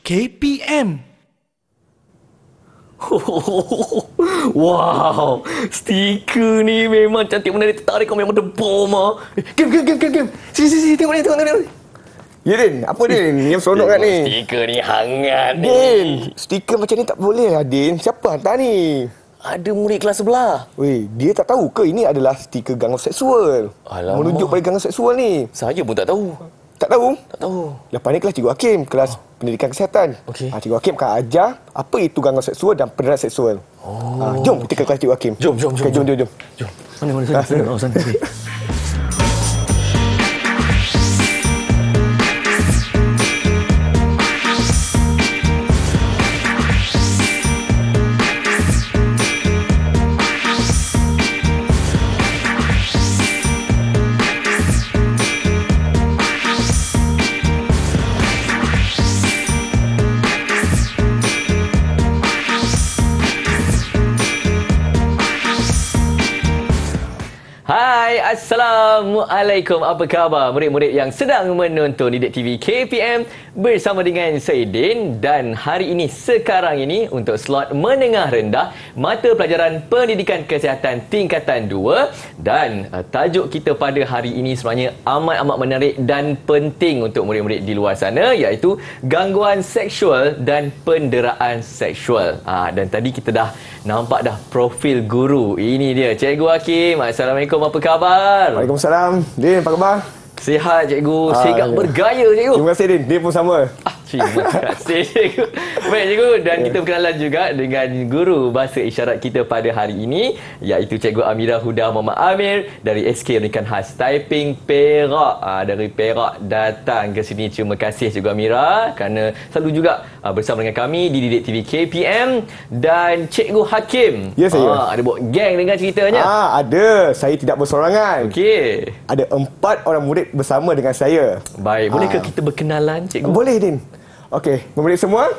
KPM. Wow, stiker ni memang cantik, menarik, tertarik, kau memang the bomb ah. Game. Sini, tengok ni. Ya, Din. Apa, Din? Yang seronok kat ni. Stiker ni hangat ni. Din, stiker macam ni tak boleh lah, Din. Siapa hantar ni? Ada murid kelas sebelah. Weh, dia tak tahu ke ini adalah stiker gangguan seksual? Alamak. Menunjuk pada gangguan seksual ni. Saya pun tak tahu. Tak tahu? Tak tahu. Lepas ni kelas Cikgu Hakim, kelas pendidikan kesihatan. Okey. Cikgu Hakim akan ajar apa itu gangguan seksual dan penderaan seksual. Jom kita ke kelas Cikgu Hakim. Jom. Okay, jom. Jom. Mana sana. Oh, sana. Okay. Hai, Assalamualaikum. Apa khabar murid-murid yang sedang menonton Didik TV KPM bersama dengan saya Din, dan hari ini sekarang ini untuk slot menengah rendah mata pelajaran pendidikan kesihatan tingkatan 2, dan tajuk kita pada hari ini sebenarnya amat menarik dan penting untuk murid-murid di luar sana, iaitu gangguan seksual dan penderaan seksual. Dan tadi kita dah nampak dah profil guru. Ini dia Cikgu Hakim. Assalamualaikum, apa khabar? Waalaikumsalam. Din, apa khabar? Sihat cikgu, sigap bergaya cikgu. Terima kasih, Din. Dia pun sama. Terima kasih cikgu. Baik cikgu, dan kita berkenalan juga dengan guru bahasa isyarat kita pada hari ini, iaitu Cikgu Amira Huda Muhammad Amir dari SK Pendidikan Khas Taiping Perak. Dari Perak datang ke sini. Terima kasih Cikgu Amira kerana selalu juga bersama dengan kami di Didik TV KPM. Dan Cikgu Hakim, Ya, saya. ada buat geng dengan ceritanya. Ada. Saya tidak bersorangan. Okey. Ada 4 orang murid bersama dengan saya. Baik, bolehkah kita berkenalan cikgu? Boleh, Din. Okey, murid semua.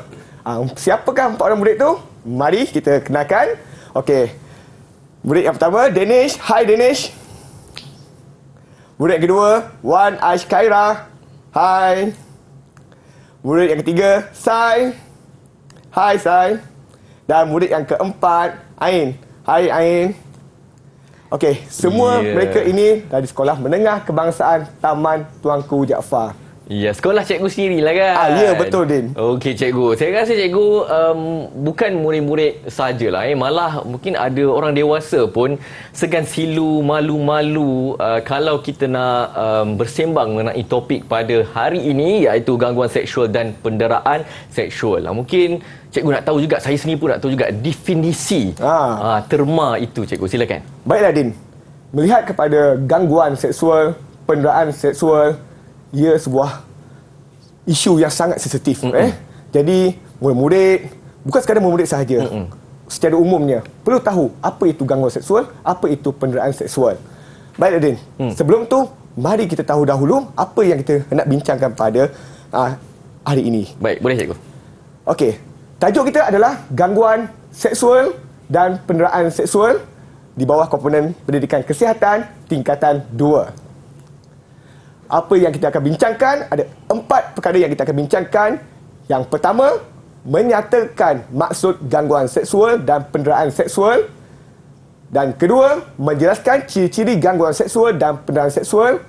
Siapakah 4 orang murid tu? Mari kita kenalkan. Okey. Murid yang pertama, Danish. Hai, Danish. Murid yang kedua, Wan Ashkaira. Hai. Murid yang ketiga, Sai. Hai, Sai. Dan murid yang keempat, Ain. Hai, Ain. Okey, semua mereka ini dari Sekolah Menengah Kebangsaan Taman Tuanku Jaafar. Ya, sekolah cikgu sendirilah kan? Ya, betul, Din. Okey cikgu, saya rasa cikgu bukan murid-murid sajalah, malah mungkin ada orang dewasa pun segan silu, malu-malu kalau kita nak bersembang mengenai topik pada hari ini, iaitu gangguan seksual dan penderaan seksual. Mungkin cikgu nak tahu juga, saya sendiri pun nak tahu juga definisi terma itu cikgu. Silakan. Baiklah, Din. Melihat kepada gangguan seksual, penderaan seksual, ia sebuah isu yang sangat sensitif. Jadi, murid-murid, bukan sekadar murid sahaja, secara umumnya, perlu tahu apa itu gangguan seksual, apa itu penderaan seksual. Baiklah, Din. Sebelum tu, mari kita tahu dahulu apa yang kita nak bincangkan pada hari ini. Baik, boleh cikgu. Okey. Tajuk kita adalah gangguan seksual dan penderaan seksual di bawah komponen pendidikan kesihatan tingkatan 2. Apa yang kita akan bincangkan, ada 4 perkara yang kita akan bincangkan. Yang pertama, menyatakan maksud gangguan seksual dan penderaan seksual. Dan kedua, menjelaskan ciri-ciri gangguan seksual dan penderaan seksual.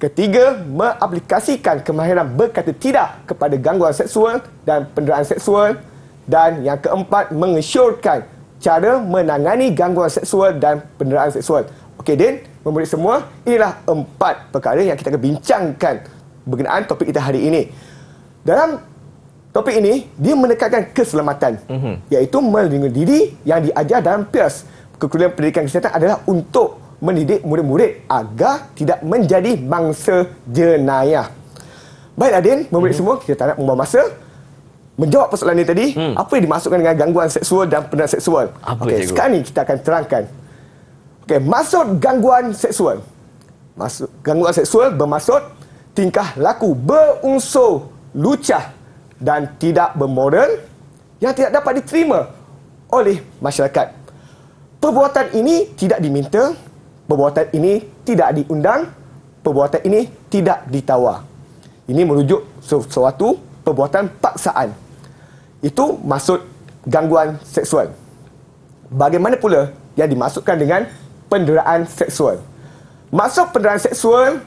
Ketiga, mengaplikasikan kemahiran berkata tidak kepada gangguan seksual dan penderaan seksual. Dan yang keempat, mengesyorkan cara menangani gangguan seksual dan penderaan seksual. Okey, Din, murid semua, inilah 4 perkara yang kita akan bincangkan berkenaan topik kita hari ini. Dalam topik ini, dia menekankan keselamatan, iaitu melindungi diri yang diajar dalam PIAS. Kekuliahan Pendidikan Kesihatan adalah untuk mendidik murid-murid agar tidak menjadi mangsa jenayah. Baiklah, Din, murid semua, kita tak nak membuang masa. Menjawab persoalan ini tadi, apa yang dimaksudkan dengan gangguan seksual dan penderaan seksual? Okey, sekarang ni kita akan terangkan. Okey, maksud gangguan seksual. Gangguan seksual bermaksud tingkah laku berunsur lucah dan tidak bermoral yang tidak dapat diterima oleh masyarakat. Perbuatan ini tidak diminta, perbuatan ini tidak diundang, perbuatan ini tidak ditawar. Ini merujuk sesuatu perbuatan paksaan. Itu maksud gangguan seksual. Bagaimana pula yang dimaksudkan dengan penderaan seksual? Maksud penderaan seksual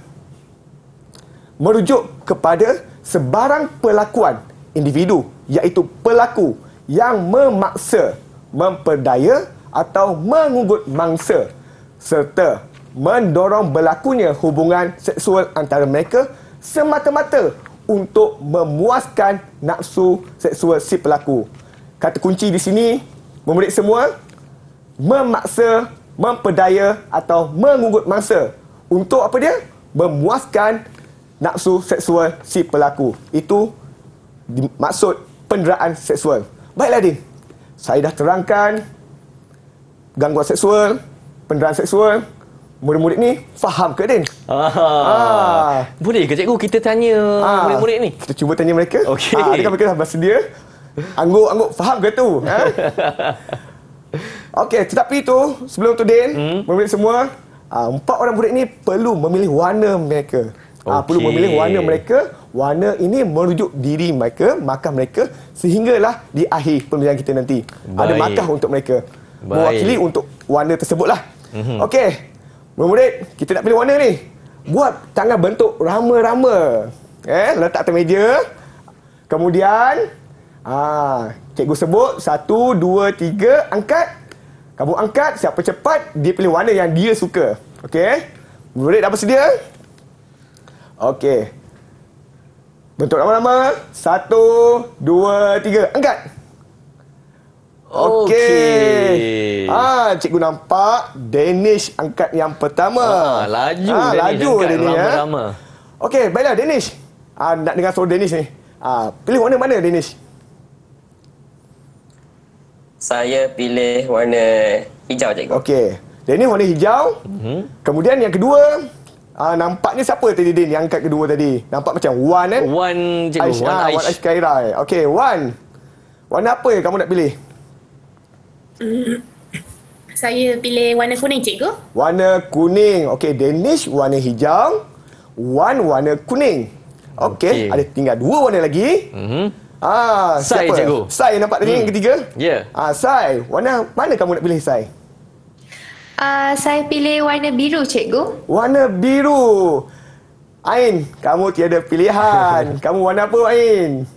merujuk kepada sebarang perlakuan individu, iaitu pelaku yang memaksa, memperdaya atau mengunggut mangsa serta mendorong berlakunya hubungan seksual antara mereka semata-mata untuk memuaskan nafsu seksual si pelaku. Kata kunci di sini, murid semua, memaksa, memperdaya atau mengunggut mangsa untuk apa dia? Memuaskan nafsu seksual si pelaku. Itu maksud penderaan seksual. Baiklah, Din. Saya dah terangkan gangguan seksual, penderaan seksual. Murid-murid ni faham ke, Din? Boleh ke cikgu kita tanya murid-murid ni? Kita cuba tanya mereka. Okey. Adakah mereka dah bersedia? Angguk-angguk faham ke tu? Okey, tetapi itu sebelum tu, Din, murid semua, 4 orang murid ni perlu memilih warna mereka. Perlu memilih warna mereka. Warna ini merujuk diri mereka, markah mereka, sehinggalah di akhir pemilihan kita nanti. Ada markah untuk mereka. Mewakili untuk warna tersebutlah. Okey. Murid-murid, kita nak pilih warna ni. Buat tangan bentuk rama-rama. Letak atas meja. Kemudian, cikgu sebut 1, 2, 3, angkat. Kamu angkat, siapa cepat, dia pilih warna yang dia suka. Okey? Murid dah bersedia? Okey. Bentuk rama-rama. 1, 2, 3, angkat. Okey. Cikgu nampak Danish angkat yang pertama. Laju Danish. Rama-rama. Okey, baiklah Danish. Nak dengar suara Danish ni. Pilih warna mana, Danish? Saya pilih warna hijau, cikgu. Okey. Danish warna hijau. Kemudian yang kedua, nampaknya siapa tadi, Din, yang angkat kedua tadi? Nampak macam Wan, kan? Wan, cikgu. Wan Aish Khaira. Okey, Wan. Warna apa yang kamu nak pilih? Saya pilih warna kuning, cikgu. Warna kuning. Okey, Danish warna hijau, Wan warna kuning. Okey, ada tinggal 2 warna lagi. Sai, siapa? cikgu. Sai nampak tadi yang ketiga? Ya. Sai, warna mana kamu nak pilih, Sai? Saya pilih warna biru, cikgu. Warna biru. Ain, kamu tiada pilihan. Kamu warna apa, Ain?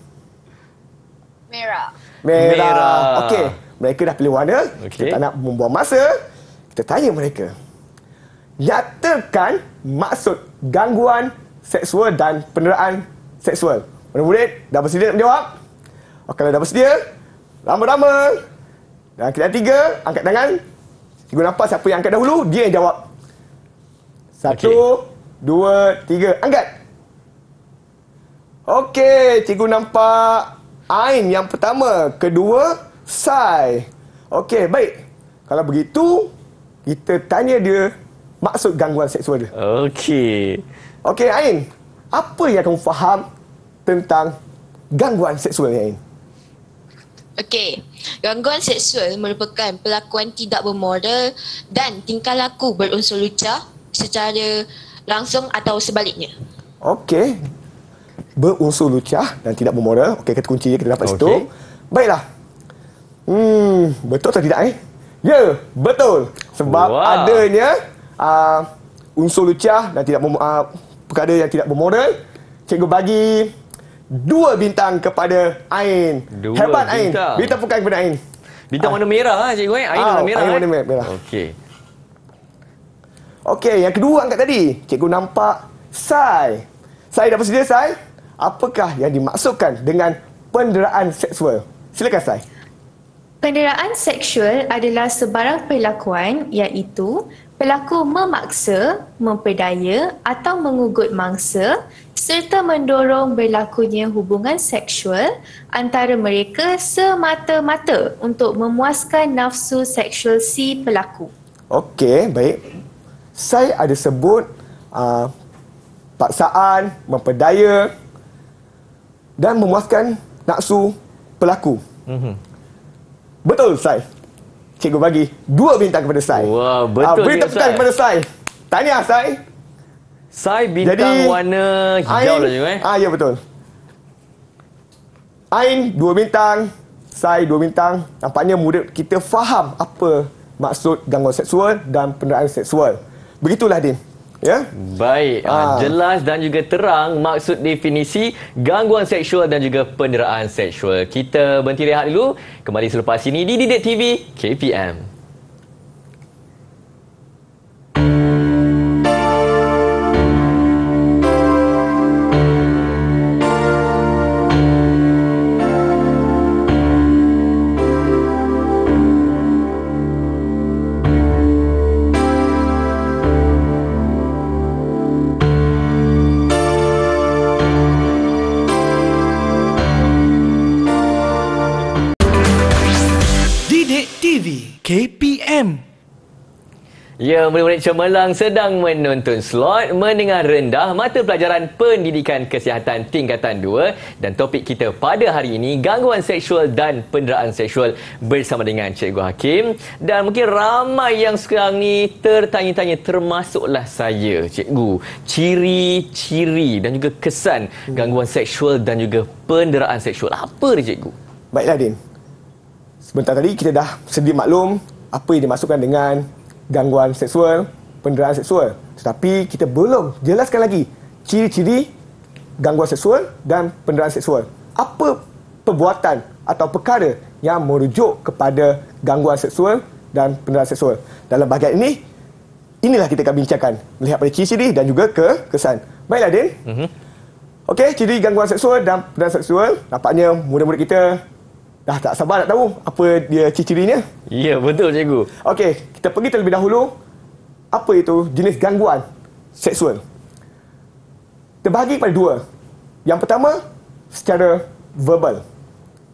Merah. Merah. Okey, mereka dah pilih warna. Okey. Kita tak nak membuang masa. Kita tanya mereka. Nyatakan maksud gangguan seksual dan penderaan seksual. Murid-murid dah bersedia nak menjawab? Kalau dah bersedia, rama-rama. Dan kita 3, angkat tangan. Cikgu nampak siapa yang angkat dahulu, dia yang jawab. 1, 2, 3, angkat. Okey, cikgu nampak Ain yang pertama, kedua Sai. Okey, baik. Kalau begitu, kita tanya dia maksud gangguan seksual dia. Okey. Okey, Ain. Apa yang kamu faham tentang gangguan seksual ni, Ain? Okey, gangguan seksual merupakan perlakuan tidak bermoral dan tingkah laku berunsur lucah secara langsung atau sebaliknya. Okey. Berunsur lucah dan tidak bermoral. Okey, kata kunci kita dapat situ. Baiklah. Betul atau tidak, Ya, betul. Sebab adanya unsur lucah dan tidak perkara yang tidak bermoral. Cikgu bagi 2 bintang kepada Ain. Hebat, Ain. Bintang bukan kepada Ain. Bintang warna merah, cikgu. Ain warna merah. Ain warna merah. Okey. Okey, yang kedua angkat tadi. Cikgu nampak Sai. Sai dah bersedia, Sai? Apakah yang dimaksudkan dengan penderaan seksual? Silakan, Sai. Penderaan seksual adalah sebarang perlakuan iaitu pelaku memaksa, memperdaya atau mengugut mangsa serta mendorong berlakunya hubungan seksual antara mereka semata-mata untuk memuaskan nafsu seksual si pelaku. Okey, baik. Saya ada sebut paksaan, memperdaya dan memuaskan nafsu pelaku. Betul, Sai. Cikgu bagi 2 bintang kepada Sai. Wah, betul. Beri tepukan kepada Sai. Tahniah, Sai. Sai bintang Jadi, warna hijau lah, cikgu. Ya, betul. Ain 2 bintang, Sai 2 bintang. Nampaknya murid kita faham apa maksud gangguan seksual dan penderaan seksual. Begitulah, Din. Ya? Baik, jelas dan juga terang maksud definisi gangguan seksual dan juga penderaan seksual. Kita berhenti rehat dulu. Kembali selepas ini di Didik TV KPM. KPM. Ya, murid-murid cemerlang sedang menonton slot menengah rendah mata pelajaran pendidikan kesihatan tingkatan 2 dan topik kita pada hari ini gangguan seksual dan penderaan seksual bersama dengan Cikgu Hakim. Dan mungkin ramai yang sekarang ni tertanya-tanya, termasuklah saya, Cikgu, ciri-ciri dan juga kesan gangguan seksual dan juga penderaan seksual. Apa dia, Cikgu? Baiklah, Din. Sebentar tadi kita dah sedia maklum apa yang dimasukkan dengan gangguan seksual, penderaan seksual. Tetapi kita belum jelaskan lagi ciri-ciri gangguan seksual dan penderaan seksual. Apa perbuatan atau perkara yang merujuk kepada gangguan seksual dan penderaan seksual. Dalam bahagian ini, inilah kita akan bincangkan melihat pada ciri-ciri dan juga kesan. Baiklah, Din. Okey, ciri gangguan seksual dan penderaan seksual. Nampaknya murid-murid kita dah tak sabar nak tahu apa dia ciri-cirinya. Ya, betul, Cikgu. Okey, kita pergi terlebih dahulu. Apa itu jenis gangguan seksual? Terbahagi pada 2. Yang pertama, secara verbal.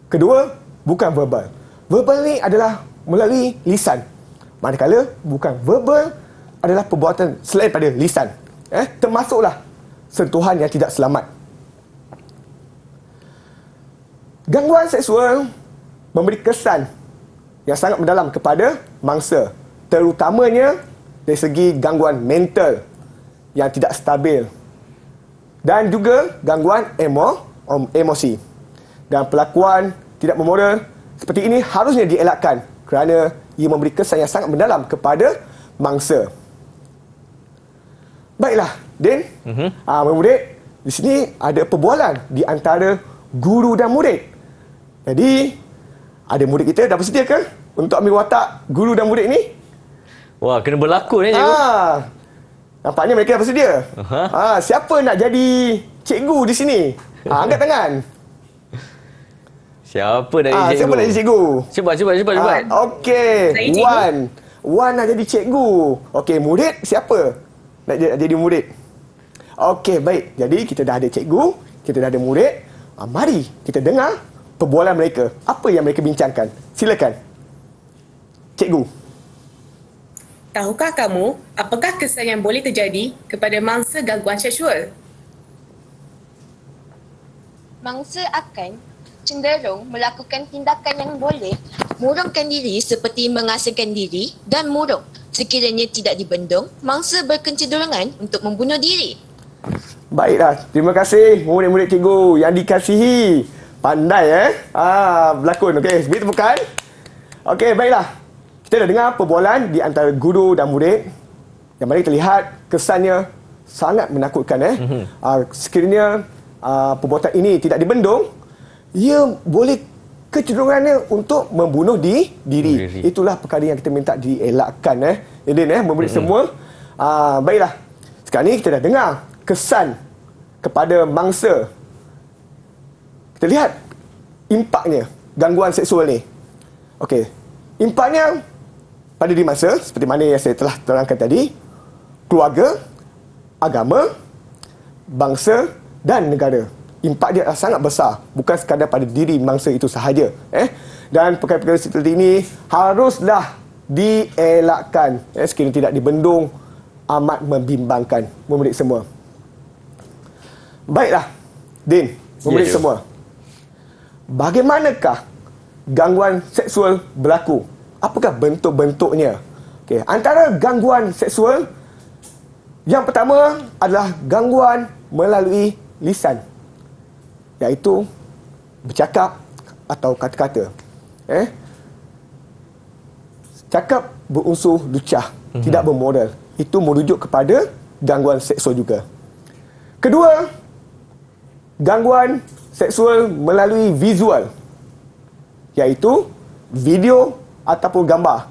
Kedua, bukan verbal. Verbal ni adalah melalui lisan. Manakala bukan verbal adalah perbuatan selain pada lisan. Termasuklah sentuhan yang tidak selamat. Gangguan seksual memberi kesan yang sangat mendalam kepada mangsa, terutamanya dari segi gangguan mental yang tidak stabil dan juga gangguan emosi. Dan perlakuan tidak memoral seperti ini harusnya dielakkan kerana ia memberi kesan yang sangat mendalam kepada mangsa. Baiklah, Din. Murid, di sini ada perbualan di antara guru dan murid. Jadi, ada murid kita dah bersedia ke untuk ambil watak guru dan murid ni? Wah, kena berlakon ya, Cikgu. Nampaknya mereka dah bersedia. Siapa nak jadi cikgu di sini? Angkat tangan. Siapa nak jadi cikgu? Siapa nak jadi cikgu? Cuba. Okey, Wan nak jadi cikgu. Okey, murid siapa nak jadi murid? Okey, baik. Jadi, kita dah ada cikgu, kita dah ada murid. Mari kita dengar perbualan mereka. Apa yang mereka bincangkan? Silakan. Cikgu. Tahukah kamu apakah kesan yang boleh terjadi kepada mangsa gangguan seksual? Mangsa akan cenderung melakukan tindakan yang boleh murungkan diri seperti mengasingkan diri dan murung. Sekiranya tidak dibendung, mangsa berkecenderungan untuk membunuh diri. Baiklah, terima kasih murid-murid cikgu yang dikasihi. Pandai berlakon. Okey, beri tepukan. Okey, baiklah. Kita dah dengar perbualan di antara guru dan murid yang mana terlihat kesannya sangat menakutkan. Sekiranya perbuatan ini tidak dibendung, ia boleh kecenderungannya untuk membunuh diri. Itulah perkara yang kita minta dielakkan. Murid semua. Baiklah. Sekarang ni kita dah dengar kesan kepada mangsa. Kita lihat impaknya gangguan seksual ni. Okey. Impaknya pada diri mangsa seperti mana yang saya telah terangkan tadi, keluarga, agama, bangsa dan negara. Impak dia sangat besar, bukan sekadar pada diri mangsa itu sahaja. Dan perkara-perkara seperti ini haruslah dielakkan. Sekiranya tidak dibendung, amat membimbangkan murid semua. Baiklah, Din, murid semua. Bagaimanakah gangguan seksual berlaku? Apakah bentuk-bentuknya? Okey, antara gangguan seksual yang pertama adalah gangguan melalui lisan, iaitu bercakap atau kata-kata. cakap berunsur lucah, tidak bermoral. Itu merujuk kepada gangguan seksual juga. Kedua, gangguan seksual melalui visual, iaitu video ataupun gambar.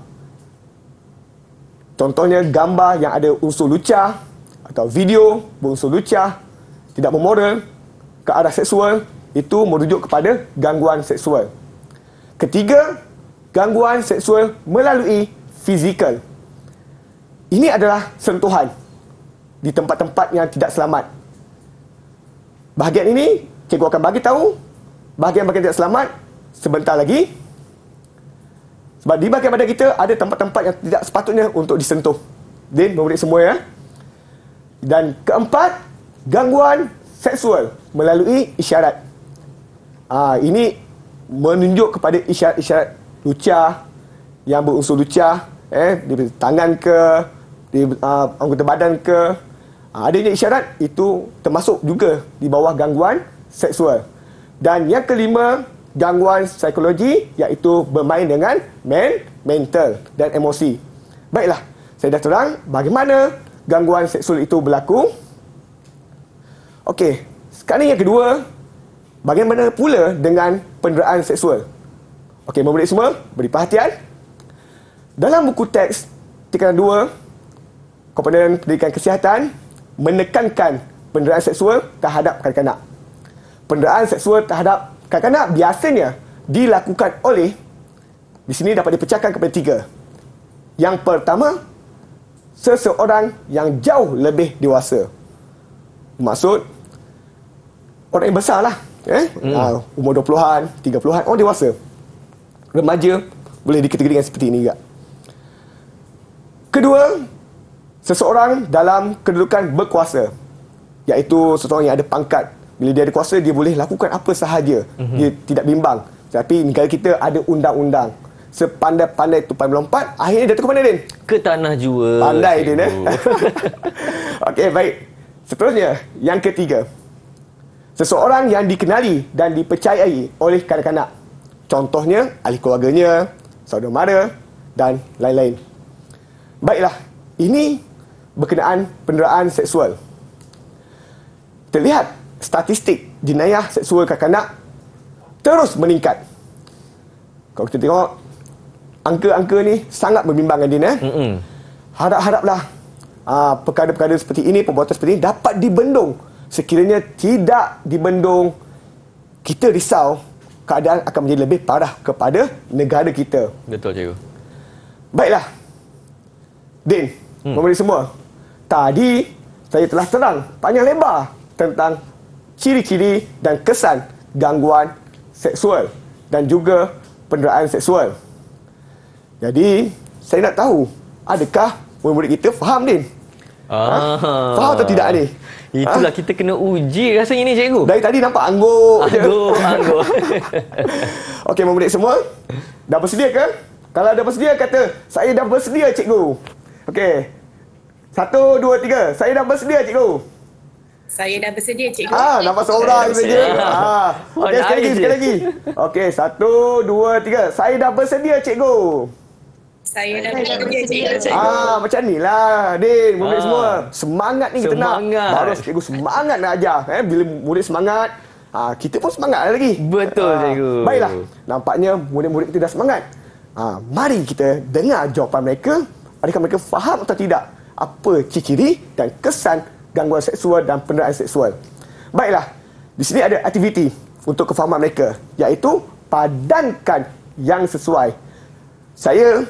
Contohnya gambar yang ada unsur lucah atau video berunsur lucah, tidak bermoral, ke arah seksual, itu merujuk kepada gangguan seksual. Ketiga, gangguan seksual melalui fizikal. Ini adalah sentuhan di tempat-tempat yang tidak selamat. Bahagian ini, cikgu akan bagi tahu bahagian-bahagian tidak selamat sebentar lagi. Sebab di bahagian badan kita ada tempat-tempat yang tidak sepatutnya untuk disentuh. Din, murid semua ya. Dan keempat, gangguan seksual melalui isyarat. Ini menunjuk kepada isyarat-isyarat lucah yang berunsur lucah, di tangan ke, di anggota badan ke. Adanya isyarat itu termasuk juga di bawah gangguan seksual. Dan yang kelima, gangguan psikologi, iaitu bermain dengan mental dan emosi. Baiklah, saya dah terang bagaimana gangguan seksual itu berlaku. Okey, sekarang yang kedua, bagaimana pula dengan penderaan seksual? Okey, murid semua, beri perhatian. Dalam buku teks tikanan 2, komponen pendidikan kesihatan menekankan penderaan seksual terhadap kanak-kanak. Penderaan seksual terhadap kanak-kanak biasanya dilakukan oleh, di sini dapat dipecahkan kepada 3. Yang pertama, seseorang yang jauh lebih dewasa. Maksud, orang yang besar lah. Umur 20-an, 30-an, orang dewasa. Remaja boleh dikategorikan seperti ini juga. Kedua, seseorang dalam kedudukan berkuasa, iaitu seseorang yang ada pangkat. Bila dia ada kuasa, dia boleh lakukan apa sahaja. Dia tidak bimbang. Tapi negara kita ada undang-undang. Sepandai-pandai tupai melompat, akhirnya jatuh ke mana, Din? Ke tanah jua. Pandai, Din. Okey, baik. Seterusnya, yang ketiga. Seseorang yang dikenali dan dipercayai oleh kanak-kanak. Contohnya, ahli keluarganya, saudara mara dan lain-lain. Baiklah, ini berkenaan penderaan seksual. Terlihat statistik jenayah seksual kanak-kanak terus meningkat. Kalau kita tengok angka-angka ni sangat membimbangkan, Din. Harap-haraplah perkara-perkara seperti ini, perbuatan seperti ini dapat dibendung. Sekiranya tidak dibendung, kita risau keadaan akan menjadi lebih parah kepada negara kita. Betul, cikgu. Baiklah, Din, murid semua, tadi saya telah terang panjang lebar tentang ciri-ciri dan kesan gangguan seksual dan juga penderaan seksual. Jadi, saya nak tahu, adakah murid-murid kita faham, Din? Faham atau tidak ni? Itulah kita kena uji rasanya ni, cikgu. Dari tadi nampak angguk je. Angguk. Okey, murid semua, dah bersedia ke? Kalau dah bersedia, kata, saya dah bersedia, cikgu. Okey. 1, 2, 3. Saya dah bersedia, cikgu. Saya dah bersedia, cikgu. Nampak seorang saja. Okey, sekali lagi. Okey, 1, 2, 3. Saya dah bersedia, cikgu. Saya dah bersedia, cikgu. Macam ni lah, Din, murid semua. Semangat ni kita nak. Semangat. Baru cikgu semangat nak ajar. Bila murid semangat, kita pun semangat lagi. Betul, cikgu. Baiklah, nampaknya murid-murid kita dah semangat. Mari kita dengar jawapan mereka. Adakah mereka faham atau tidak apa ciri-ciri dan kesan gangguan seksual dan penderaan seksual. Baiklah, di sini ada aktiviti untuk kefahaman mereka, iaitu padankan yang sesuai. Saya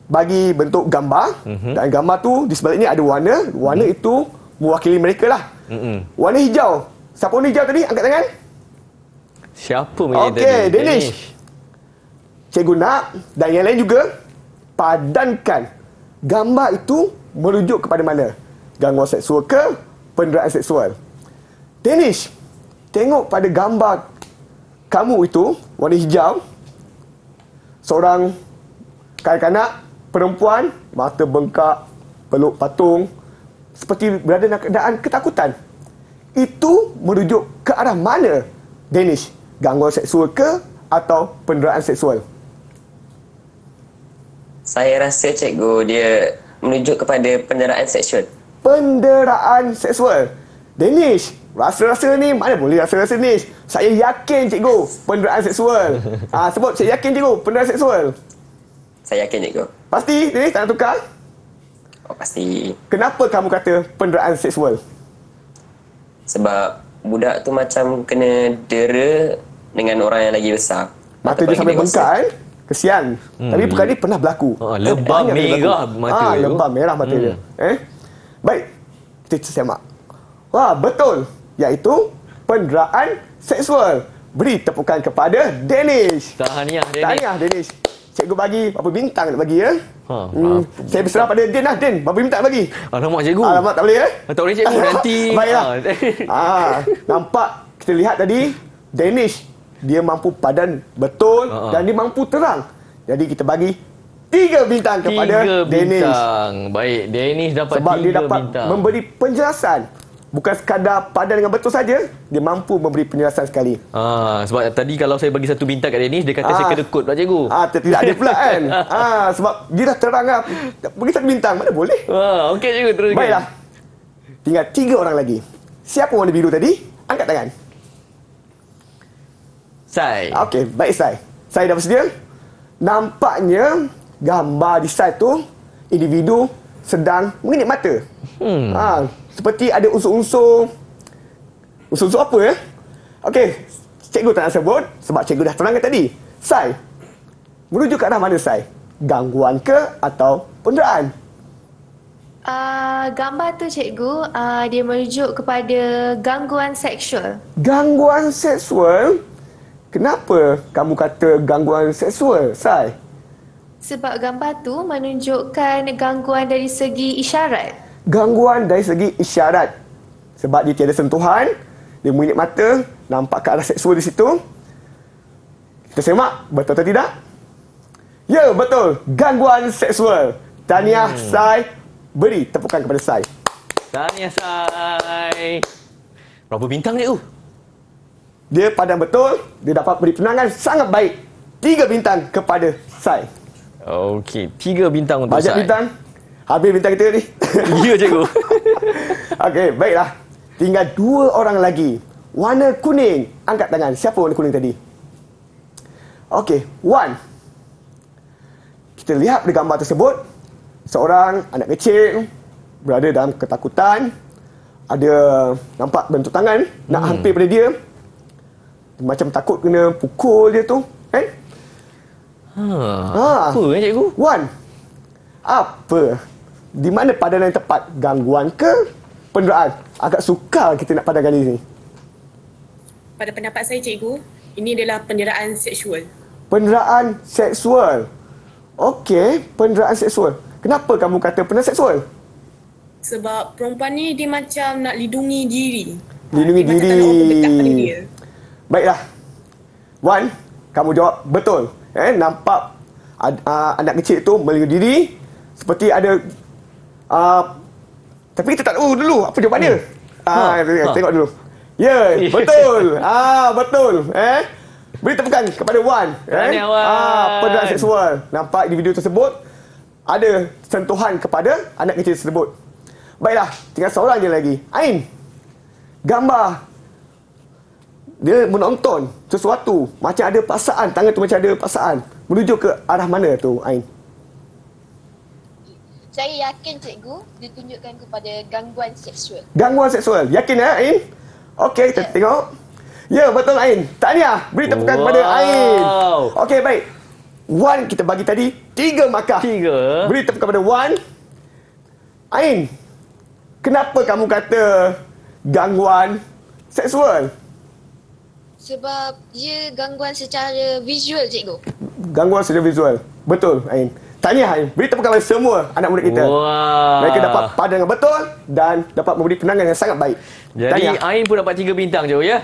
bagi bentuk gambar, dan gambar tu di sebelah ini ada warna. Warna itu mewakili mereka lah. Warna hijau. Siapa warna hijau tadi? Angkat tangan. Siapa menjadi tadi? Okey, Danish. Cikgu nak dan yang lain juga padankan. Gambar itu merujuk kepada mana? Gangguan seksual ke penderaan seksual? Danish, tengok pada gambar kamu itu, warna hijau. Seorang kanak-kanak perempuan, mata bengkak, peluk patung, seperti berada dalam keadaan ketakutan. Itu merujuk ke arah mana, Danish? Gangguan seksual ke atau penderaan seksual? Saya rasa cikgu dia menunjuk kepada penderaan seksual. Penderaan seksual. Danish, rasa-rasa ni mana boleh rasa-rasa ni? Saya yakin cikgu penderaan seksual. Sebut saya yakin cikgu penderaan seksual. Saya yakin cikgu. Pasti Danish tak nak tukar? Oh pasti. Kenapa kamu kata penderaan seksual? Sebab budak tu macam kena dera dengan orang yang lagi besar. Mata dia sampai bengkak kan? Kesian. Tapi perkara ni pernah berlaku. Lebam Banyak kali merah berlaku. mata dia. Lebam merah mata dia. Baik. Kita semak. Wah, betul. Iaitu penderaan seksual. Beri tepukan kepada Danish. Tahniah, Danish. Tahniah, Danish. Cikgu bagi berapa bintang nak bagi ya? Saya berserah pada Din lah. Din, berapa bintang nak bagi? Alamak, cikgu. Alamak, tak boleh ya? Tak boleh, cikgu. Nanti. Baiklah. Nampak kita lihat tadi Danish dia mampu padan betul dan dia mampu terang. Jadi kita bagi 3 bintang kepada Danish. Baik, Danish dapat 3 bintang. Sebab dia dapat memberi penjelasan. Bukan sekadar padan dengan betul saja, dia mampu memberi penjelasan sekali. Sebab tadi kalau saya bagi 1 bintang kat Danish, dia kata saya kedekut pula, cikgu. Tidak ada pula kan. Sebab dia dah terang lah. Bagi 1 bintang, mana boleh. Okey, cikgu, teruskan. Baiklah. Tinggal 3 orang lagi. Siapa warna biru tadi? Angkat tangan. Sai. Okey, baik Sai. Sai dah bersedia? Nampaknya gambar di Sai tu individu sedang menginip mata. Seperti ada unsur-unsur. Unsur-unsur apa ya? Okey, cikgu tak nak sebut sebab cikgu dah terangkan tadi. Sai, menuju ke arah mana Sai? Gangguan ke atau penderaan? Gambar tu cikgu, dia merujuk kepada gangguan seksual. Gangguan seksual? Kenapa kamu kata gangguan seksual, Sai? Sebab gambar tu menunjukkan gangguan dari segi isyarat. Gangguan dari segi isyarat. Sebab dia tiada sentuhan, dia menginip mata, nampak ke arah seksual di situ. Kita semak, betul atau tidak? Ya, betul. Gangguan seksual. Tahniah, Sai. Beri tepukan kepada Sai. Tahniah, Sai. Berapa bintang, cikgu? Dia padang betul, dia dapat beri penangan sangat baik. 3 bintang kepada Sai. Okey, 3 bintang untuk Banyak Sai. bintang. Habis bintang kita ni. Ya, cikgu. Okey, baiklah. Tinggal 2 orang lagi. Warna kuning. Angkat tangan. Siapa warna kuning tadi? Okey, Wan. Kita lihat pada gambar tersebut. Seorang anak kecil berada dalam ketakutan. Ada nampak bentuk tangan nak hampir pada dia. Macam takut kena pukul dia tu, kan? Apa cikgu? Wan, apa? Di mana padanan yang tepat? Gangguan ke penderaan? Agak sukar kita nak padankan ini. Pada pendapat saya cikgu, ini adalah penderaan seksual. Penderaan seksual. Okey, penderaan seksual. Kenapa kamu kata penderaan seksual? Sebab perempuan ni dia macam nak lindungi diri. Lindungi dia diri. Macam tak nak orang berdekat pada dia. Baiklah. Wan, kamu jawab betul. Nampak anak kecil tu melindungi diri seperti ada tapi kita tak tahu dulu apa jawapan dia. Tengok dulu. Ya, betul. Betul. Beri tepukan kepada Wan. Penderaan seksual. Nampak di video tersebut ada sentuhan kepada anak kecil tersebut. Baiklah, tinggal seorang je lagi. Ain. Gambar dia menonton sesuatu macam ada paksaan, tangan tu macam ada paksaan. Menuju ke arah mana tu, Ain? Saya yakin cikgu ditunjukkan kepada gangguan seksual. Gangguan seksual. Yakin Ain? Okey, kita tengok. Ya, betul Ain. Tahniah. Beri tepukan kepada Ain. Okey, baik. Wan kita bagi tadi 3 markah. 3. Beri tepukan kepada Wan. Ain, kenapa kamu kata gangguan seksual? Sebab dia gangguan secara visual cikgu. Gangguan secara visual. Betul, Ain. Tahniah, Ain. Beri tepukan kepada semua anak murid kita. Mereka dapat padan dengan betul dan dapat memberi penangan yang sangat baik. Jadi, tahniah. Ain pun dapat 3 bintang, cikgu, ya?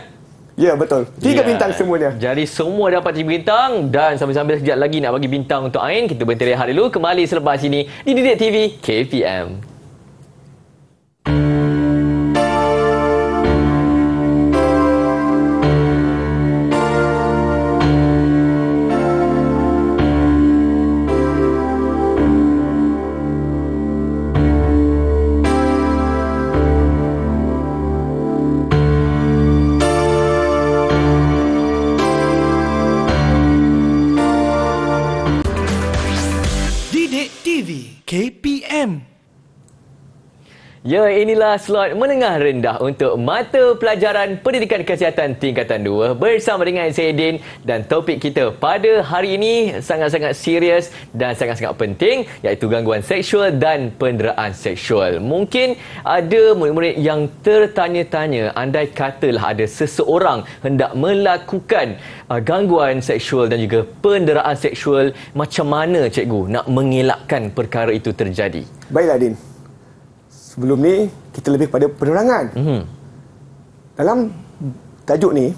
Ya, betul. 3 bintang semuanya. Jadi, semua dapat 3 bintang. Dan sambil-sambil sekejap lagi nak bagi bintang untuk Ain. Kita berhenti rehat dulu. Kembali selepas ini di Didik TV KPM. Ya, inilah slot menengah rendah untuk mata pelajaran pendidikan kesihatan tingkatan 2 bersama dengan saya Din, dan topik kita pada hari ini sangat-sangat serius dan sangat-sangat penting, iaitu gangguan seksual dan penderaan seksual. Mungkin ada murid-murid yang tertanya-tanya, andai katalah ada seseorang hendak melakukan gangguan seksual dan juga penderaan seksual, macam mana cikgu nak mengelakkan perkara itu terjadi? Baiklah Din. Sebelum ni, kita lebih pada penerangan. Dalam tajuk ni,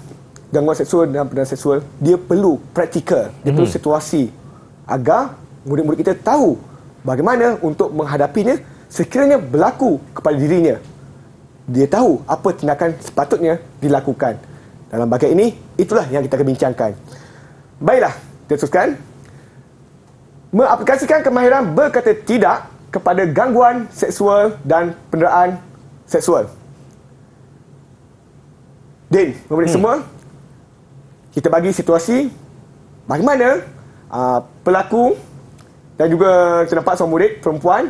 gangguan seksual dan penderaan seksual, dia perlu praktikal, dia perlu situasi agar murid-murid kita tahu bagaimana untuk menghadapinya sekiranya berlaku kepada dirinya. Dia tahu apa tindakan sepatutnya dilakukan. Dalam bahagian ini, itulah yang kita akan bincangkan. Baiklah, kita teruskan. Mengaplikasikan kemahiran berkata tidak kepada gangguan seksual dan penderaan seksual. Din, murid semua, kita bagi situasi bagaimana pelaku dan juga kita nampak seorang murid perempuan,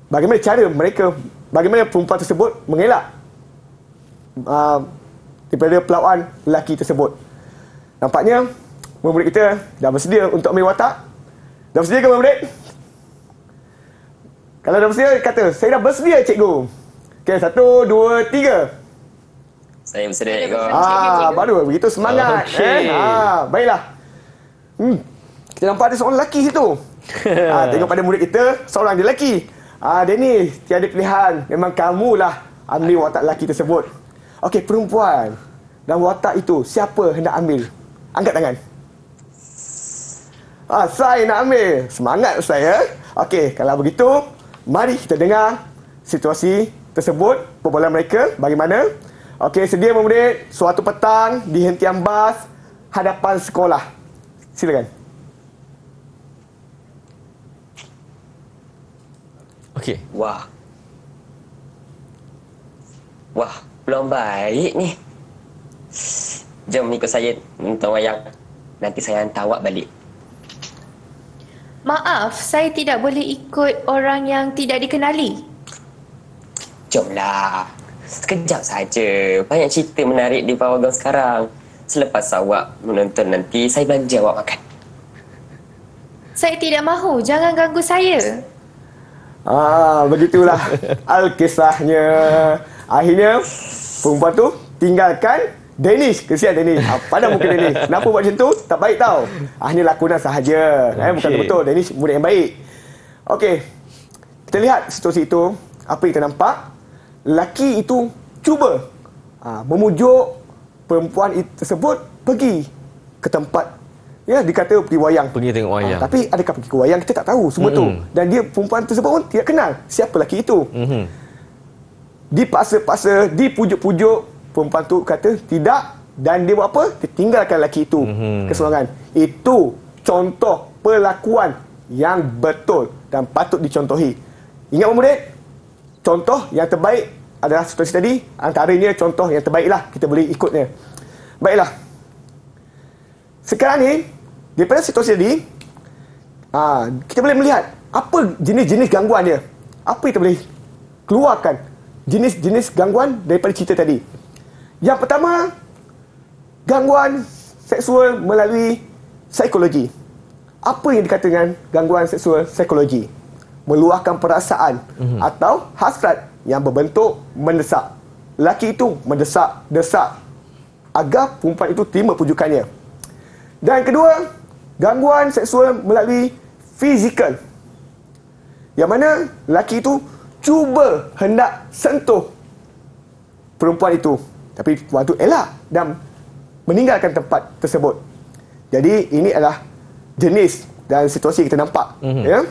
bagaimana cara mereka, bagaimana perempuan tersebut mengelak daripada pelawaan lelaki tersebut. Nampaknya murid kita dah bersedia untuk ambil watak. Dah bersedia ke murid? Kalau dah bersedia, kata, saya dah bersedia cikgu. Okey, 1, 2, 3. Saya bersedia cikgu. Baru begitu semangat. Okey. Baiklah. Kita nampak ada seorang lelaki situ. Tengok pada murid kita, seorang dia lelaki. Dennis, tiada pilihan. Memang kamulah ambil watak lelaki tersebut. Okey, perempuan. Dalam watak itu, siapa hendak ambil? Angkat tangan. Saya nak ambil. Semangat saya. Okey, kalau begitu, mari kita dengar situasi tersebut, perbualan mereka bagaimana. Okey, sedia murid, suatu petang di hentian bas hadapan sekolah. Silakan. Okey. Wah, belum baik ni. Jom ikut saya nonton wayang. Nanti saya hantar awak balik. Maaf, saya tidak boleh ikut orang yang tidak dikenali. Jomlah. Sekejap saja. Banyak cerita menarik di Pawagam sekarang. Selepas awak menonton nanti, saya belanja awak makan. Saya tidak mahu, jangan ganggu saya. Begitulah alkisahnya. Akhirnya perempuan tu tinggalkan Dennis. Kesian Dennis. Pada muka Dennis. Kenapa buat macam tu? Tak baik tau. Akhirnya lakonan sahaja. Bukan betul. Dennis murid yang baik. Okey. Kita lihat situasi itu. Apa yang kita nampak? Lelaki itu cuba memujuk perempuan tersebut pergi ke tempat. Ya, dikata pergi wayang. Pergi tengok wayang. Tapi adakah pergi ke wayang? Kita tak tahu semua tu. Dan dia, perempuan tersebut pun tidak kenal siapa lelaki itu. Dipaksa-paksa, dipujuk-pujuk. Perempuan tu kata tidak, dan dia buat apa? Dia tinggalkan lelaki itu keseorangan. Itu contoh perlakuan yang betul dan patut dicontohi. Ingat murid, contoh yang terbaik adalah situasi tadi. Antaranya contoh yang terbaiklah, kita boleh ikutnya. Baiklah. Sekarang ni, daripada situasi tadi, kita boleh melihat apa jenis-jenis gangguan dia. Apa yang kita boleh keluarkan jenis-jenis gangguan daripada cerita tadi. Yang pertama, gangguan seksual melalui psikologi. Apa yang dikatakan gangguan seksual psikologi? Meluahkan perasaan atau hasrat yang berbentuk mendesak. Lelaki itu mendesak-desak agar perempuan itu terima pujukannya. Dan kedua, gangguan seksual melalui fizikal. Yang mana lelaki itu cuba hendak sentuh perempuan itu, tapi perempuan itu elak dan meninggalkan tempat tersebut. Jadi ini adalah jenis dan situasi yang kita nampak. Ya?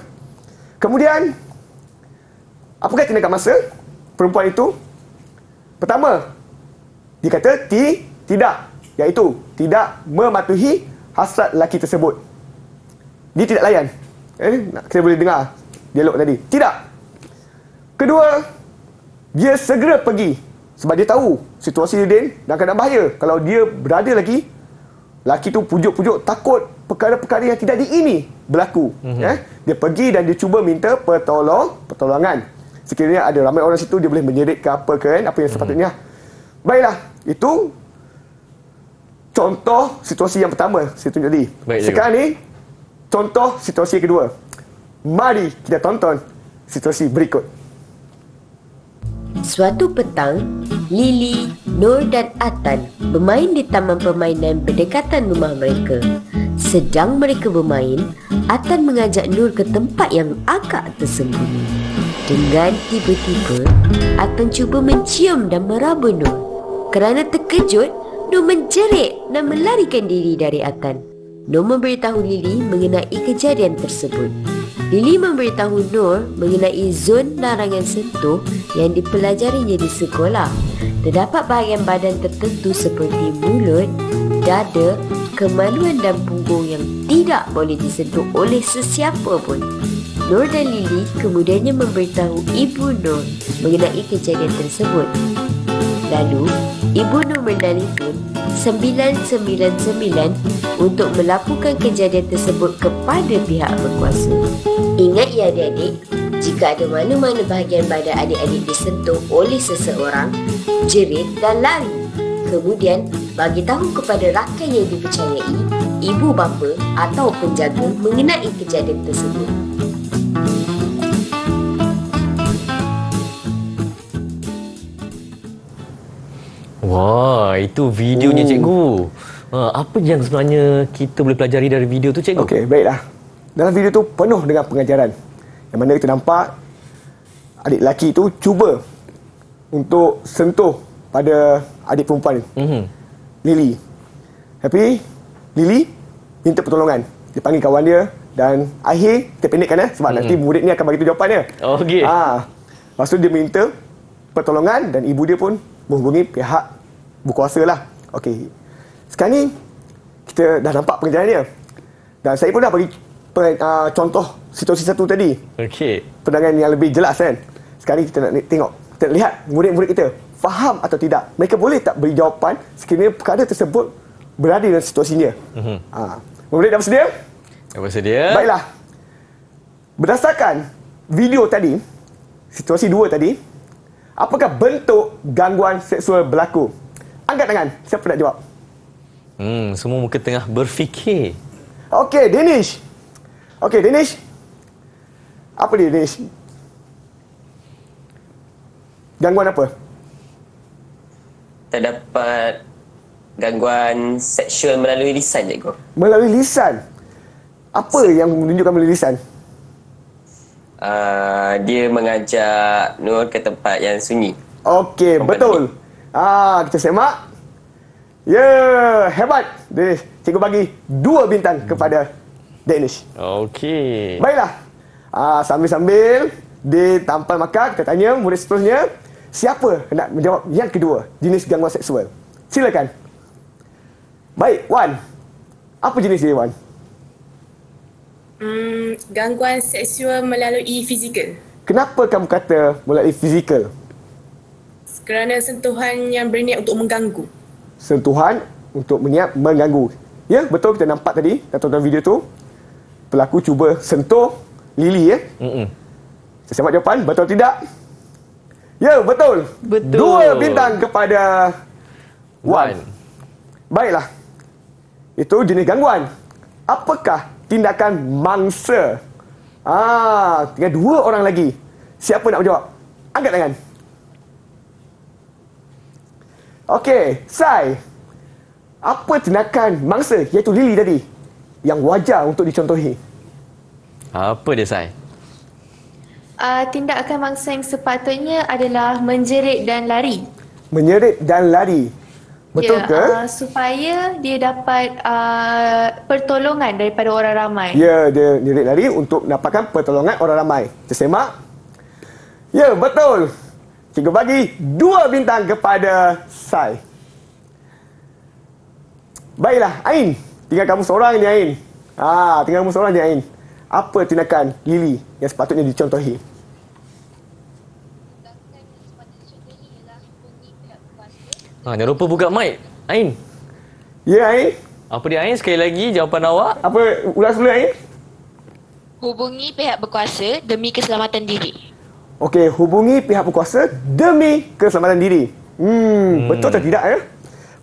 Kemudian, apakah tindakan masa perempuan itu? Pertama, dia kata tidak, iaitu tidak mematuhi hasrat lelaki tersebut. Dia tidak layan. Kita boleh dengar dialog tadi. Tidak. Kedua, dia segera pergi. Sebab dia tahu situasi dia dan keadaan bahaya. Kalau dia berada lagi, lelaki tu pujuk-pujuk, takut perkara-perkara yang tidak diingini berlaku. Dia pergi dan dia cuba minta pertolongan. sekiranya ada ramai orang situ, dia boleh menyerit ke apa kan, apa yang sepatutnya. Baiklah, itu contoh situasi yang pertama saya tunjuk tadi. Baik, Sekarang ni contoh situasi kedua. Mari kita tonton situasi berikut. Suatu petang, Lily, Nur dan Atan bermain di taman permainan berdekatan rumah mereka. Sedang mereka bermain, Atan mengajak Nur ke tempat yang agak tersembunyi. Dengan tiba-tiba, Atan cuba mencium dan meraba Nur. Kerana terkejut, Nur menjerit dan melarikan diri dari Atan. Nur memberitahu Lily mengenai kejadian tersebut. Lily memberitahu Nur mengenai zon larangan sentuh yang dipelajarinya di sekolah. Terdapat bahagian badan tertentu seperti mulut, dada, kemaluan dan punggung yang tidak boleh disentuh oleh sesiapa pun. Nur dan Lily kemudiannya memberitahu ibu Nur mengenai kejadian tersebut. Lalu, ibu Nur menelpon 999 untuk melaporkan kejadian tersebut kepada pihak berkuasa. Ingat ya adik-adik, jika ada mana-mana bahagian badan adik-adik disentuh oleh seseorang, jerit dan lari. Kemudian, bagi tahu kepada rakan yang dipercayai, ibu bapa atau penjaga mengenai kejadian tersebut. Wah, itu videonya cikgu. Apa yang sebenarnya kita boleh pelajari dari video tu cikgu? Okey, baiklah. Dalam video tu penuh dengan pengajaran. Yang mana kita nampak adik lelaki tu cuba untuk sentuh pada adik perempuan Lily. Tapi Lily minta pertolongan. Dia panggil kawan dia dan akhir kita pendekkan sebab nanti murid ni akan bagi tu jawapan dia. Okey. Lepas tu dia minta pertolongan dan ibu dia pun menghubungi pihak berkuasa lah. Okey. Sekarang ni kita dah nampak pengajaran dia. Dan saya pun dah bagi contoh situasi satu tadi. Okey. Pandangan yang lebih jelas kan. Sekarang ni kita nak tengok, kita lihat murid-murid kita faham atau tidak. Mereka boleh tak beri jawapan sekiranya perkara tersebut berada dalam situasinya. Murid dah bersedia? Dah bersedia? Baiklah. Berdasarkan video tadi, situasi 2 tadi, apakah bentuk gangguan seksual berlaku? Angkat tangan. Siapa nak jawab? Semua muka tengah berfikir. Okey, Danish. Okey, Danish. Apa dia, Danish? Gangguan apa? Terdapat gangguan seksual melalui lisan, cikgu. Melalui lisan. Apa yang menunjukkan melalui lisan? Dia mengajak Nur ke tempat yang sunyi. Okey, betul. Kita semak. Ya, hebat. Danish. Cikgu bagi 2 bintang kepada Danish. Okey. Baiklah. Sambil-sambil di tampal markah, kita tanya murid seterusnya, siapa hendak menjawab yang kedua, jenis gangguan seksual? Silakan. Baik, Wan. Apa jenis dia, Wan? Gangguan seksual melalui fizikal. Kenapa kamu kata melalui fizikal? Kerana sentuhan yang berniat untuk mengganggu. Sentuhan untuk berniat mengganggu. Ya, betul kita nampak tadi dalam video tu. Pelaku cuba sentuh Lily ya. Saya semak jawapan, betul tidak? Ya, betul. Betul. 2 bintang kepada Wan. Baiklah. Itu jenis gangguan. Apakah tindakan mangsa? Tinggal 2 orang lagi. Siapa nak menjawab? Angkat tangan. Okey, Sai. Apa tindakan mangsa, iaitu Lily tadi, yang wajar untuk dicontohi? Apa dia, Sai? Tindakan mangsa yang sepatutnya adalah menjerit dan lari. Menyerit dan lari. Betul ke? Supaya dia dapat pertolongan daripada orang ramai. Ya, dia nyerit lari untuk dapatkan pertolongan orang ramai. Kita semak. Ya, betul. Cikgu bagi 2 bintang kepada Sai. Baiklah, Ain. Tinggal kamu seorang ni, Ain. Tinggal kamu seorang ni, Ain. Apa tindakan Lily yang sepatutnya dicontohi? Jangan lupa buka mic, Ain. Ya, Ain. Apa dia, Ain? Sekali lagi jawapan awak. Apa? Ulas dulu, Ain. Hubungi pihak berkuasa demi keselamatan diri. Okey, hubungi pihak berkuasa demi keselamatan diri. Betul atau tidak ya?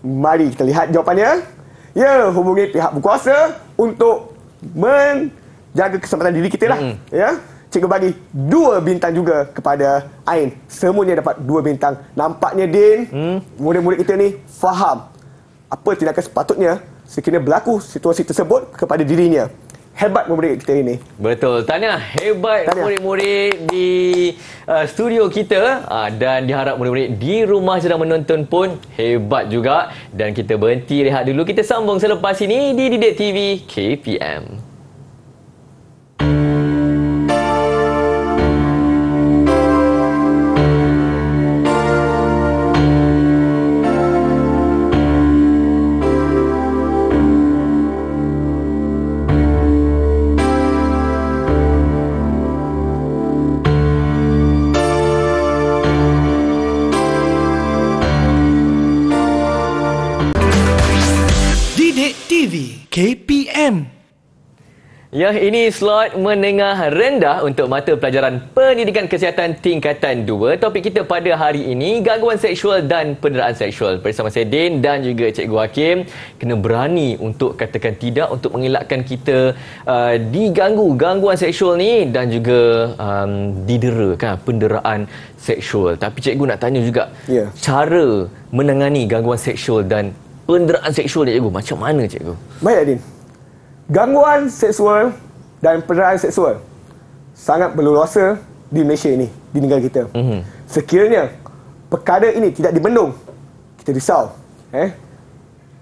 Mari kita lihat jawapannya. Ya, hubungi pihak berkuasa untuk menjaga keselamatan diri kita lah. Ya. Cikgu bagi 2 bintang juga kepada Ain. Semuanya dapat 2 bintang. Nampaknya Din, murid-murid kita ni faham apa tindakan sepatutnya sekiranya berlaku situasi tersebut kepada dirinya. Hebat murid kita ini. Betul. Tahniah, hebat Tahniah. murid-murid di studio kita, dan diharap murid-murid di rumah sedang menonton pun hebat juga. Dan kita berhenti rehat dulu. Kita sambung selepas ini di Didik TV KPM. Didik TV KPM. Ya, ini slot menengah rendah untuk mata pelajaran Pendidikan Kesihatan Tingkatan 2. Topik kita pada hari ini, gangguan seksual dan penderaan seksual. Bersama saya Din dan juga Cikgu Hakim. Kena berani untuk katakan tidak, untuk mengelakkan kita diganggu gangguan seksual ni dan juga didera kan, penderaan seksual. Tapi Cikgu nak tanya juga, cara menangani gangguan seksual dan penderaan seksual ni Cikgu, macam mana Cikgu? Baik Adin. Gangguan seksual dan penderaan seksual sangat berleluasa di Malaysia ini, di negara kita. Sekiranya perkara ini tidak dibendung, kita risau,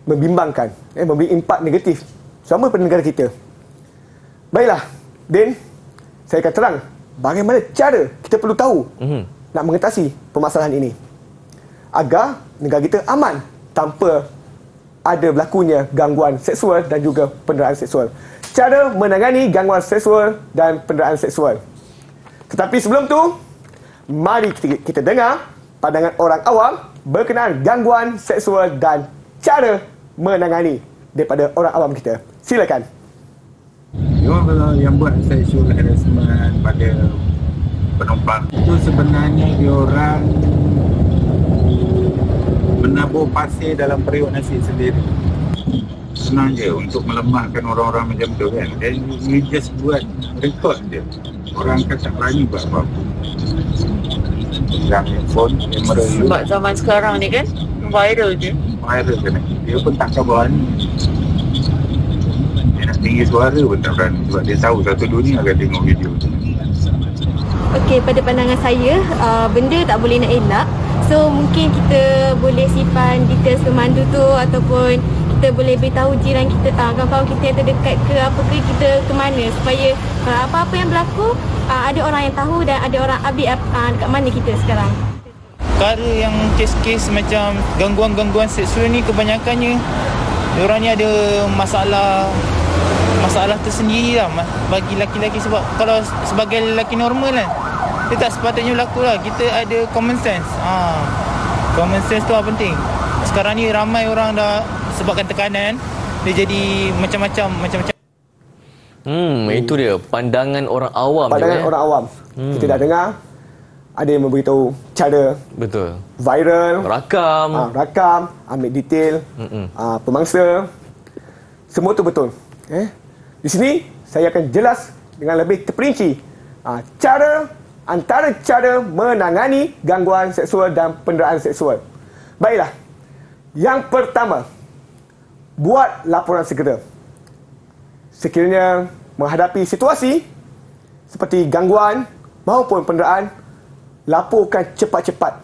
membimbangkan, memberi impak negatif sama pada negara kita. Baiklah, Din, saya akan terang bagaimana cara kita perlu tahu nak mengatasi permasalahan ini agar negara kita aman tanpa ada berlakunya gangguan seksual dan juga penderaan seksual. Cara menangani gangguan seksual dan penderaan seksual. Tetapi sebelum tu, mari kita dengar pandangan orang awam berkenaan gangguan seksual dan cara menangani daripada orang awam kita. Silakan. Kalau yang buat sexual harassment pada penumpang itu sebenarnya diorang menabur pasir dalam periuk nasi sendiri. Senang je untuk melemahkan orang-orang macam tu kan. Dan you just buat rekod je. Orang akan tak berani buat apa-apa. Pegang handphone, kamera you. Sebab zaman sekarang ni kan viral je. Viral kan. Dia pun tak berani. Dia nak tinggi suara pun tak berani. Sebab dia tahu satu dunia akan tengok video tu. Okey, pada pandangan saya, benda tak boleh nak elak. So mungkin kita boleh simpan details pemandu tu, ataupun kita boleh beritahu jiran kita, kawan-kawan kita yang terdekat ke apa ke, kita ke mana, supaya apa-apa yang berlaku ada orang yang tahu dan ada orang update dekat mana kita sekarang. Perkara yang kes-kes macam gangguan-gangguan seksual ni kebanyakannya diorang ni ada masalah tersendiri lah bagi lelaki-lelaki. Sebab kalau sebagai lelaki normal kan, dia tak sepatutnya berlaku lah. Kita ada common sense. Common sense tu lah penting. Sekarang ni ramai orang dah sebabkan tekanan, dia jadi macam-macam. Itu dia pandangan orang awam. Pandangan orang awam. Kita dah dengar ada yang memberitahu cara viral, rakam, ambil detail, pemangsa. Semua tu betul. Di sini saya akan jelas dengan lebih terperinci antara cara menangani gangguan seksual dan penderaan seksual. Baiklah. Yang pertama, buat laporan segera. Sekiranya menghadapi situasi seperti gangguan maupun penderaan, laporkan cepat-cepat.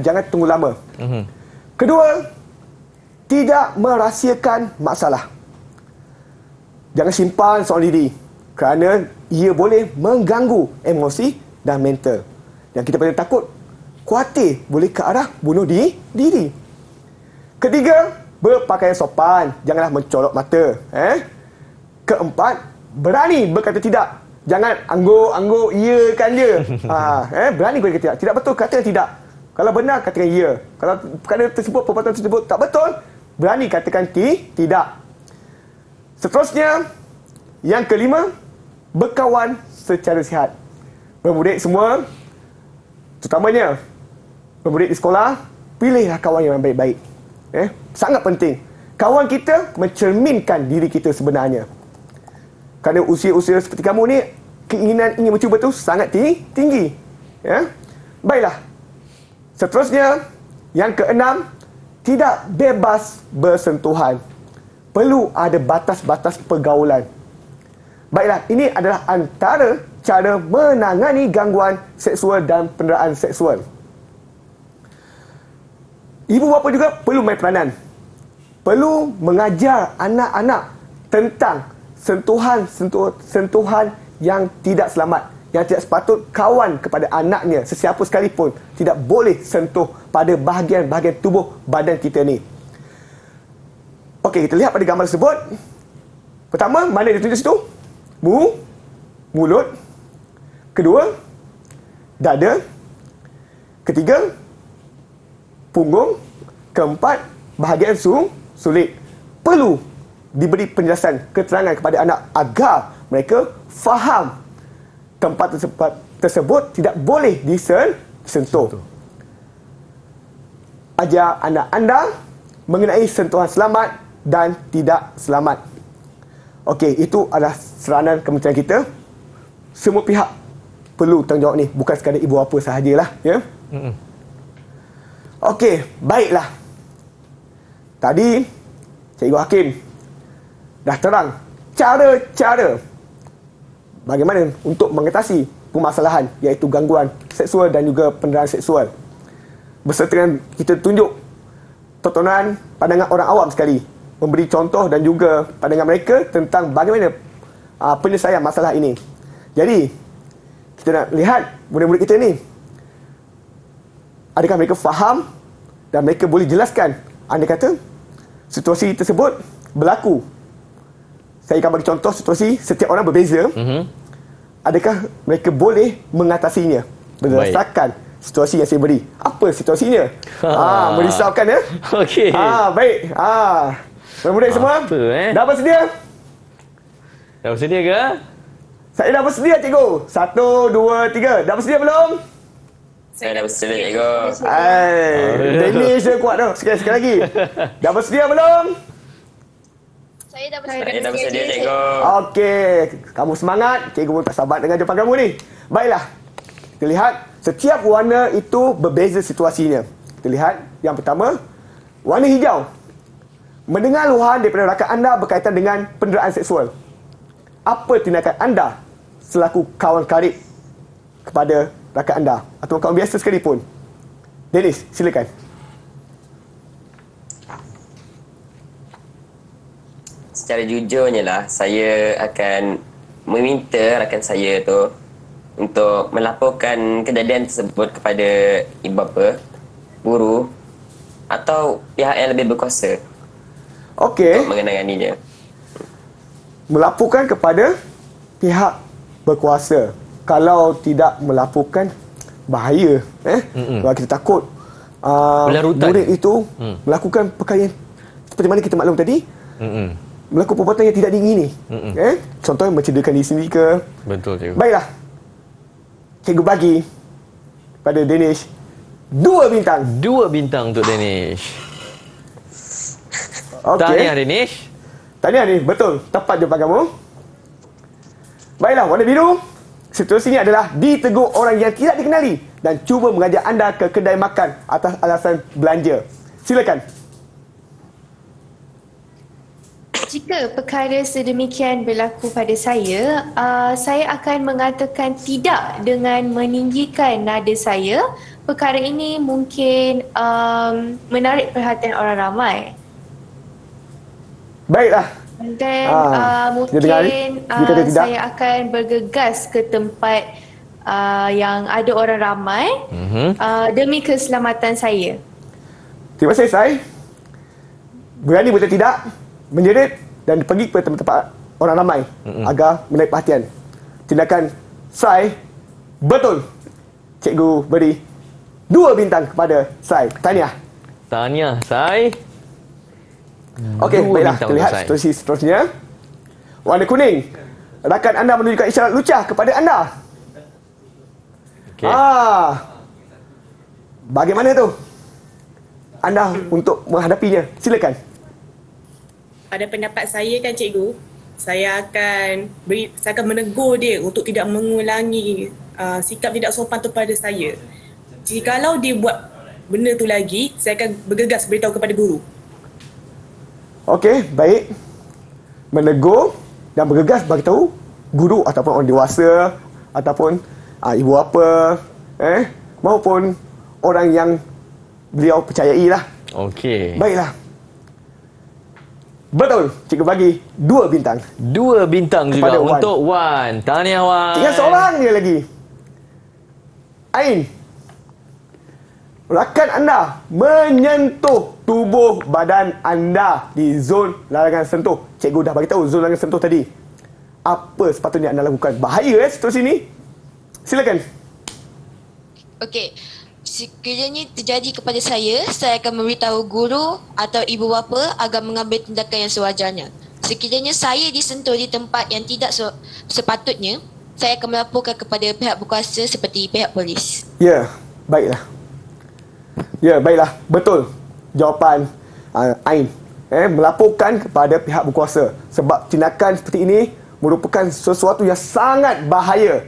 Jangan tunggu lama. Kedua, tidak merahsiakan masalah. Jangan simpan soal diri kerana ia boleh mengganggu emosi dan mental. Dan kita paling takut, khawatir boleh ke arah bunuh diri. Ketiga, berpakaian sopan. Janganlah mencolok mata. Keempat, berani berkata tidak. Jangan angguk-angguk iyakan je. Berani berkata tidak. Tidak betul, katakan tidak. Kalau benar, katakan ya. Kalau perkara tersebut, perbuatan tersebut tak betul, berani katakan tidak. Seterusnya, yang kelima, berkawan secara sihat. Pemudik semua, Terutamanya pemurid di sekolah, pilihlah kawan yang baik-baik. Sangat penting. Kawan kita mencerminkan diri kita sebenarnya. Kerana usia-usia seperti kamu ni, keinginan ingin mencuba tu sangat tinggi. Baiklah. Seterusnya, yang keenam, tidak bebas bersentuhan. Perlu ada batas-batas pergaulan. Baiklah, ini adalah antara cara menangani gangguan seksual dan penderaan seksual. Ibu bapa juga perlu main peranan. Perlu mengajar anak-anak tentang sentuhan yang tidak selamat, yang tidak sepatut kawan kepada anaknya, sesiapa sekalipun tidak boleh sentuh pada bahagian-bahagian tubuh badan kita ni. Okey, kita lihat pada gambar tersebut. Pertama, mana dia tunjuk situ? Mulut. Kedua, dada. Ketiga, punggung. Keempat, bahagian sulit. Perlu diberi penjelasan, keterangan kepada anak agar mereka faham tempat tersebut tidak boleh disentuh. Ajar anak anda mengenai sentuhan selamat dan tidak selamat. Okey, itu adalah seranan kementerian kita. Semua pihak perlu tanggungjawab ni, bukan sekadar ibu bapa sahajalah, ya. Okey, baiklah. Tadi Cikgu Hakim dah terang cara-cara bagaimana untuk mengatasi permasalahan iaitu gangguan seksual dan juga penderaan seksual. Beserta dengan kita tunjuk tontonan pandangan orang awam sekali, memberi contoh dan juga pandangan mereka tentang bagaimana penyelesaian masalah ini. Jadi, kita nak lihat murid-murid kita ni, adakah mereka faham dan mereka boleh jelaskan andai kata situasi tersebut berlaku. Saya akan bagi contoh situasi, setiap orang berbeza. Adakah mereka boleh mengatasinya berdasarkan situasi yang saya beri? Apa situasinya? Merisaukan, ya? Okey. Baik. Murid-murid semua, dah bersedia? Dah bersedia ke? Saya dah bersedia, cikgu. 1, 2, 3. Dah bersedia belum? Saya dah bersedia, cikgu. Danish dia kuat tu. Sekali lagi. Dah bersedia belum? Saya dah Saya dah bersedia, cikgu. Okey. Kamu semangat. Cikgu pun tak sabar dengan jawapan kamu ni. Baiklah. Kita lihat. Setiap warna itu berbeza situasinya. Kita lihat. Yang pertama. Warna hijau. Mendengar luahan daripada rakan anda berkaitan dengan penderaan seksual. Apa tindakan anda selaku kawan karib kepada rakan anda atau kawan biasa sekalipun? Dennis, silakan. Secara jujurnya lah, saya akan meminta rakan saya tu untuk melaporkan kejadian tersebut kepada ibu bapa, guru atau pihak yang lebih berkuasa. Okey. Untuk mengenanganinya. Melaporkan kepada pihak berkuasa. Kalau tidak melaporkan, bahaya. Kalau kita takut murid itu melakukan perkara yang seperti mana kita maklum tadi, melakukan perbuatan yang tidak diingini. Contohnya mencederakan diri sendiri ke. Betul, cikgu. Baiklah. Cikgu bagi pada Danish 2 bintang. 2 bintang untuk Danish. Okey. Tahniah, Danish. Tahniah ni, betul. Tepat jawapan kamu. Baiklah, warna biru. Situasinya adalah ditegur orang yang tidak dikenali dan cuba mengajak anda ke kedai makan atas alasan belanja. Silakan. Jika perkara sedemikian berlaku pada saya akan mengatakan tidak dengan meninggikan nada saya. Perkara ini mungkin menarik perhatian orang ramai. Baiklah. Dan mungkin saya akan bergegas ke tempat yang ada orang ramai demi keselamatan saya. Terima kasih, Sai. Berani betul tidak menjerit dan pergi ke tempat-tempat orang ramai agar menarik perhatian. Tindakan Sai betul. Cikgu beri 2 bintang kepada Sai. Tahniah. Tahniah, Sai. Okey, baiklah. Kita lihat situasi seterusnya. Warna kuning. Rakan anda menunjukkan isyarat lucah kepada anda. Okay. Bagaimana tu anda untuk menghadapinya? Silakan. Pada pendapat saya kan cikgu, saya akan menegur dia untuk tidak mengulangi sikap tidak sopan tu pada saya. Jikalau dia buat benda tu lagi, saya akan bergegas beritahu kepada guru. Okey, baik. Menegur dan bergegas beritahu guru ataupun orang dewasa ataupun ibu apa maupun orang yang beliau percayai lah. Okey. Baiklah. Betul, cikgu bagi 2 bintang. 2 bintang juga Wan. untuk Wan. Tahniah Wan. Tinggal seorang je lagi. Ain. Rakan anda menyentuh tubuh badan anda di zon larangan sentuh. Cikgu dah bagi tahu zon larangan sentuh tadi. Apa sepatutnya anda lakukan? Bahaya situasi ni. Silakan. Okey. Sekiranya terjadi kepada saya akan memberitahu guru atau ibu bapa agar mengambil tindakan yang sewajarnya. Sekiranya saya disentuh di tempat yang tidak sepatutnya, saya akan melaporkan kepada pihak berkuasa seperti pihak polis. Ya, baiklah. Ya, baiklah. Betul jawapan Ain. Melaporkan kepada pihak berkuasa. Sebab tindakan seperti ini merupakan sesuatu yang sangat bahaya.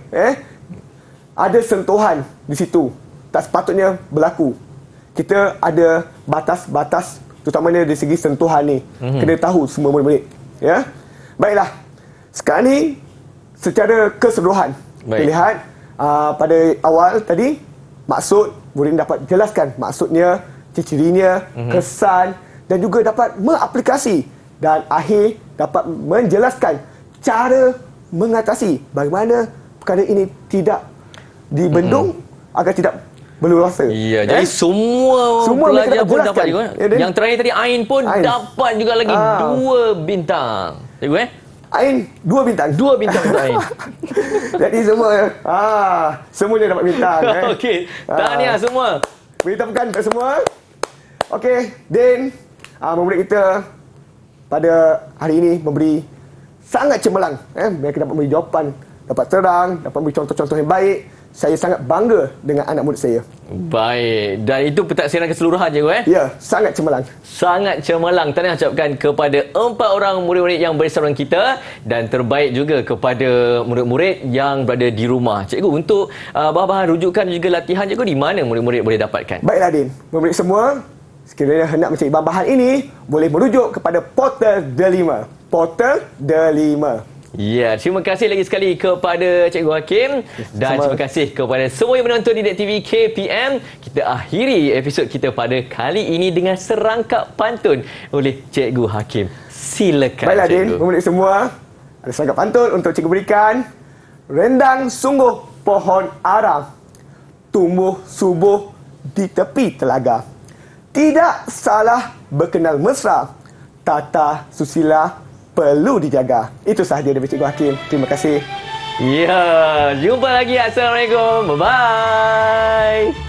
Ada sentuhan di situ. Tak sepatutnya berlaku. Kita ada batas-batas terutamanya dari segi sentuhan ni. Kena tahu semua murid-murid. Ya. Baiklah. Sekarang ni secara keseluruhan kita lihat pada awal tadi maksud murid dapat jelaskan maksudnya, ciri-cirinya, kesan dan juga dapat mengaplikasi dan akhir dapat menjelaskan cara mengatasi bagaimana perkara ini tidak dibendung agar tidak berluasa. Ya, jadi semua pelajar pun dapat juga. Yang terakhir tadi Ain pun dapat juga lagi 2 bintang. Cikgu Ain 2 bintang. 2 bintang untuk Ain. Jadi semua semuanya dapat bintang. Okey, tahniah semua. Beri tepukan untuk semua. Okey, Din, murid kita pada hari ini memberi sangat cemerlang. Mereka dapat memberi jawapan, dapat terang, dapat memberi contoh-contoh yang baik. Saya sangat bangga dengan anak murid saya. Baik. Dan itu pentaksiran keseluruhan cikgu Ya, sangat cemerlang. Sangat cemerlang. Tahniah ucapkan kepada 4 orang murid-murid yang bersama kita dan terbaik juga kepada murid-murid yang berada di rumah. Cikgu, untuk bahan-bahan rujukan juga latihan cikgu di mana murid-murid boleh dapatkan? Baiklah Din. Murid semua, sekiranya hendak mencari bahan-bahan ini, boleh merujuk kepada portal Delima. Portal Delima. Ya, terima kasih lagi sekali kepada Cikgu Hakim dan terima kasih kepada semua yang menonton Didik TV KPM. Kita akhiri episod kita pada kali ini dengan serangkap pantun oleh Cikgu Hakim. Silakan. Baiklah Cikgu. Din, murid semua, ada serangkap pantun untuk Cikgu berikan. Rendang sungguh pohon ara, tumbuh subuh di tepi telaga. Tidak salah berkenal mesra, tata susila perlu dijaga. Itu sahaja dari Cikgu Hakim. Terima kasih. Ya, jumpa lagi. Assalamualaikum. Bye-bye.